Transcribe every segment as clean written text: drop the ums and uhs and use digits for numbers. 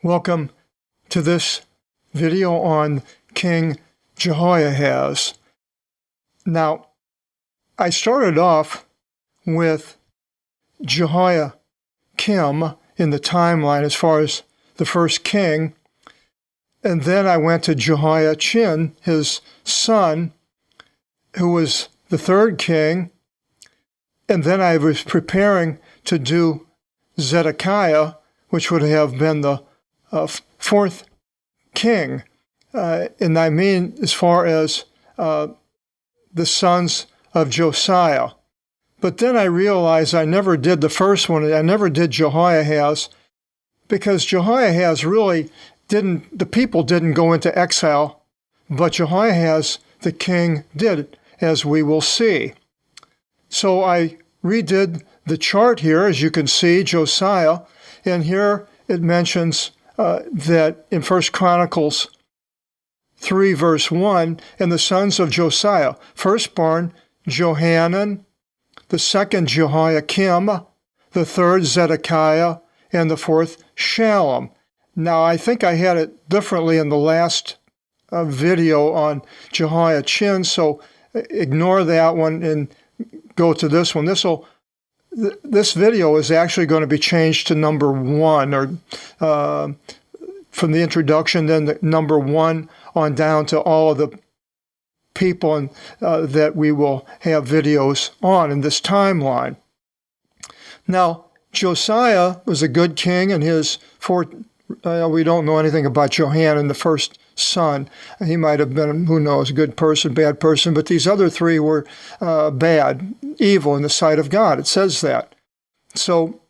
Welcome to this video on King Jehoahaz. Now, I started off with Jehoiakim in the timeline as far as the first king, and then I went to Jehoiachin, his son, who was the third king, and then I was preparing to do Zedekiah, which would have been the fourth king, and I mean as far as the sons of Josiah. But then I realized I never did the first one. I never did Jehoahaz, because Jehoahaz really didn't, the people didn't go into exile, but Jehoahaz, the king, did, as we will see. So I redid the chart here, as you can see, Josiah, and here it mentions that in 1 Chronicles 3, verse 1, and the sons of Josiah, firstborn Johanan, the second Jehoiakim, the third Zedekiah, and the fourth Shallum. Now, I think I had it differently in the last video on Jehoiachin, so ignore that one and go to this one. This video is actually going to be changed to number 1, or from the introduction, then the number 1 on down to all of the people and, that we will have videos on in this timeline. Now, Josiah was a good king, and his we don't know anything about Johanan, the first son. He might have been, who knows, a good person, bad person, but these other three were bad, evil in the sight of God. It says that. So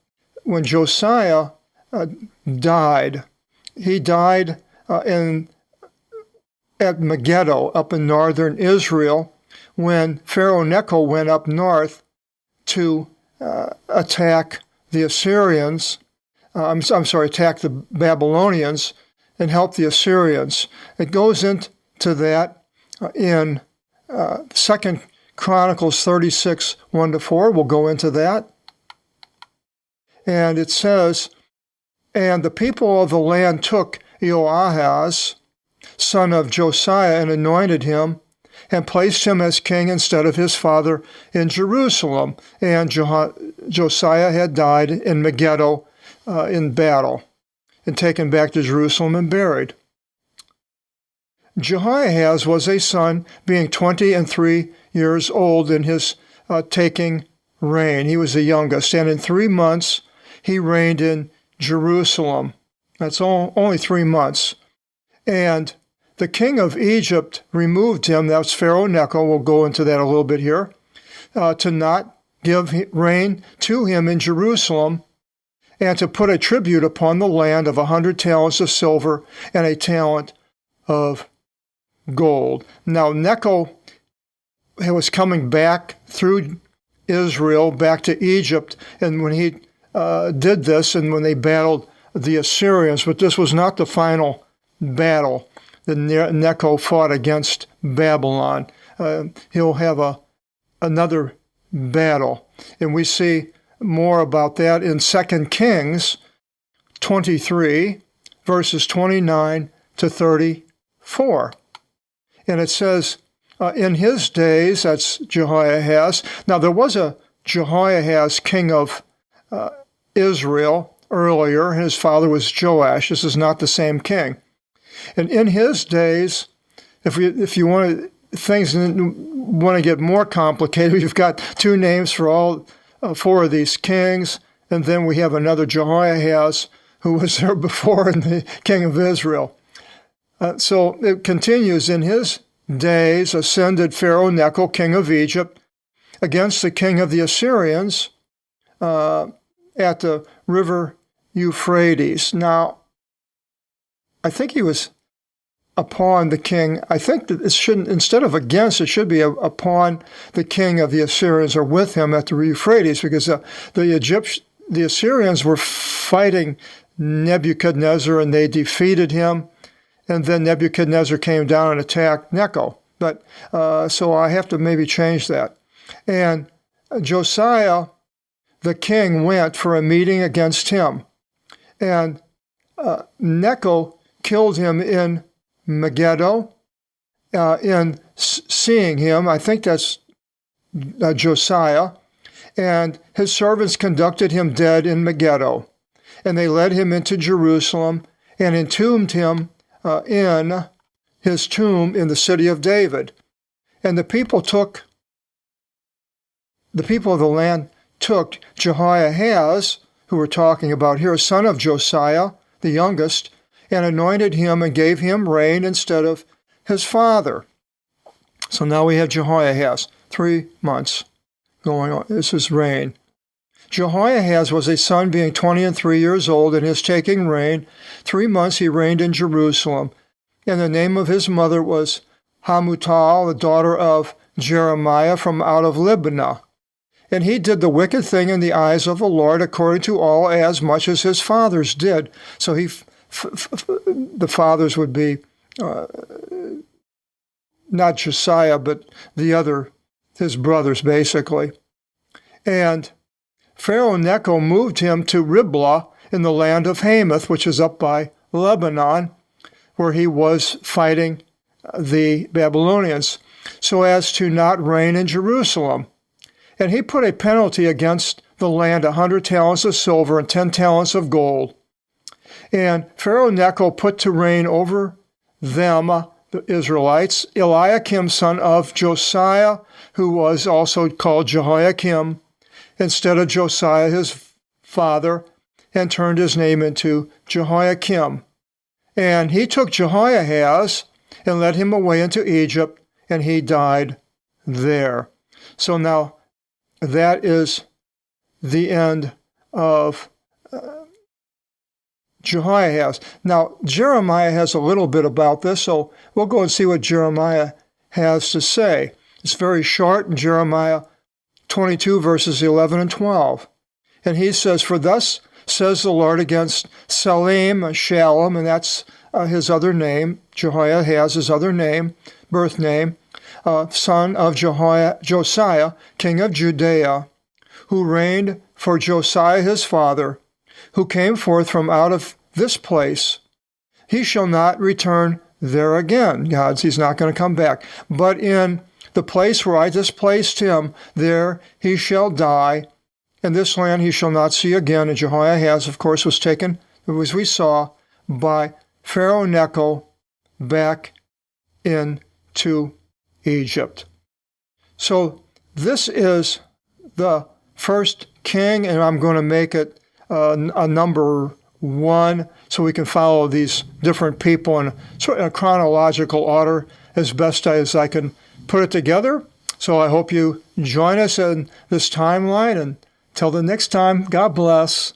when Josiah died, he died at Megiddo, up in northern Israel, when Pharaoh Necho went up north to attack the Assyrians, attack the Babylonians and help the Assyrians. It goes into that in 2 Chronicles 36, 1-4. We'll go into that. And it says, "And the people of the land took Jehoahaz, son of Josiah, and anointed him, and placed him as king instead of his father in Jerusalem. And Josiah had died in Megiddo in battle, and taken back to Jerusalem and buried." Jehoahaz was a son, being 23 years old in his taking reign. He was the youngest, and in 3 months he reigned in Jerusalem. That's only 3 months. And the king of Egypt removed him, that's Pharaoh Necho, we'll go into that a little bit here, to not give rain to him in Jerusalem, and to put a tribute upon the land of 100 talents of silver and a talent of gold. Now, Necho was coming back through Israel, back to Egypt, and when he did this, and when they battled the Assyrians, but this was not the final battle that Necho fought against Babylon. He'll have another battle, and we see more about that in 2 Kings 23, verses 29 to 34. And it says, in his days, that's Jehoahaz. Now, there was a Jehoahaz, king of Israel, earlier. His father was Joash. This is not the same king. And in his days, if you want things want to get more complicated, we've got 2 names for all 4 of these kings, and then we have another Jehoahaz who was there before, and the king of Israel. So it continues, in his days ascended Pharaoh Necho, king of Egypt, against the king of the Assyrians at the river Euphrates. Now, I think he was upon the king. I think that it shouldn't, instead of against, it should be upon the king of the Assyrians, or with him at the Euphrates, because the Assyrians were fighting Nebuchadnezzar, and they defeated him, and then Nebuchadnezzar came down and attacked Necho. But so I have to maybe change that. And Josiah, the king, went for a meeting against him, and Necho killed him in Megiddo. In seeing him, I think that's Josiah, and his servants conducted him dead in Megiddo. And they led him into Jerusalem and entombed him in his tomb in the city of David. And the people of the land took Jehoahaz, who we're talking about here, son of Josiah, the youngest, and anointed him and gave him reign instead of his father. So now we have Jehoahaz, 3 months going on. This is reign. Jehoahaz was a son being 23 years old in his taking reign. 3 months he reigned in Jerusalem. And the name of his mother was Hamutal, the daughter of Jeremiah from out of Libnah. And he did the wicked thing in the eyes of the Lord according to all as much as his fathers did. So the fathers would be not Josiah, but his brothers, basically. And Pharaoh Necho moved him to Riblah in the land of Hamath, which is up by Lebanon, where he was fighting the Babylonians, so as to not reign in Jerusalem. And he put a penalty against the land, 100 talents of silver and 10 talents of gold. And Pharaoh Necho put to reign over them, the Israelites, Eliakim, son of Josiah, who was also called Jehoiakim, instead of Josiah, his father, and turned his name into Jehoiakim. And he took Jehoahaz and led him away into Egypt, and he died there. So now that is the end of Jehoahaz. Now, Jeremiah has a little bit about this, so we'll go and see what Jeremiah has to say. It's very short in Jeremiah 22, verses 11 and 12. And he says, "For thus says the Lord against Shalom, and that's his other name, Jehoahaz, his other name, birth name, son of Josiah, king of Judea, who reigned for Josiah his father, who came forth from out of this place. He shall not return there again." He's not going to come back. "But in the place where I displaced him, there he shall die, and this land he shall not see again." And Jehoahaz, of course, was taken, as we saw, by Pharaoh Necho back into Egypt. So this is the first king, and I'm going to make it a number 1 so we can follow these different people in sort of a chronological order as best as I can put it together. So I hope you join us in this timeline, and till the next time, God bless.